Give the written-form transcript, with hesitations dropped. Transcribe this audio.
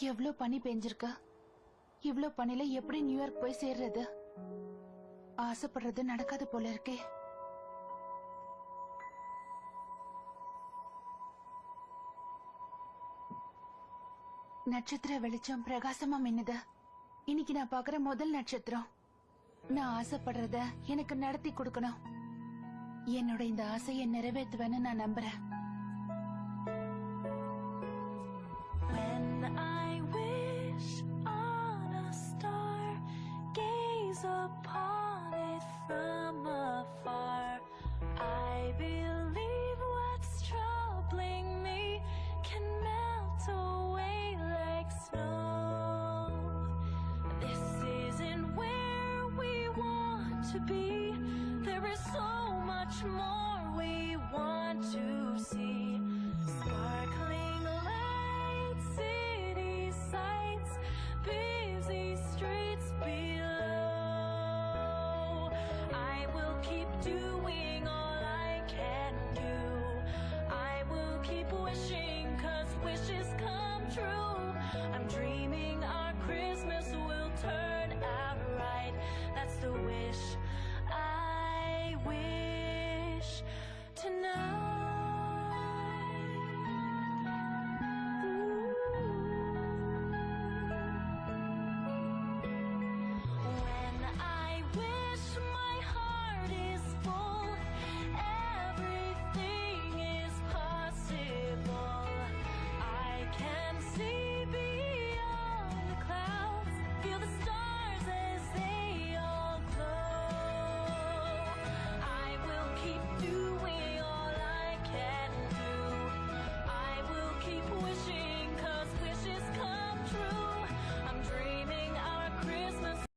எவ்ளோ பனி பெஞ்சிருக்க. இவ்ளோ பனில எப்படி நியூயார்க் போய் சேர்றது? ஆசைப்படுறது நடக்காது போல இருக்கே. நட்சத்திர வெளிச்சம் பிரகாசமா மின்னுது. இன்னைக்கு நான் பாக்குற முதல் நட்சத்திரம். நான் ஆசைப்படுறத எனக்கு நடத்தி கொடுக்கணும். என்னோட இந்த ஆசையை நிறைவேற்றுவேன்னு நான் நம்புறேன். When I wish on a star, gaze upon it from afar, I believe what's troubling me can melt away like snow. This isn't where we want to be. There is so much more.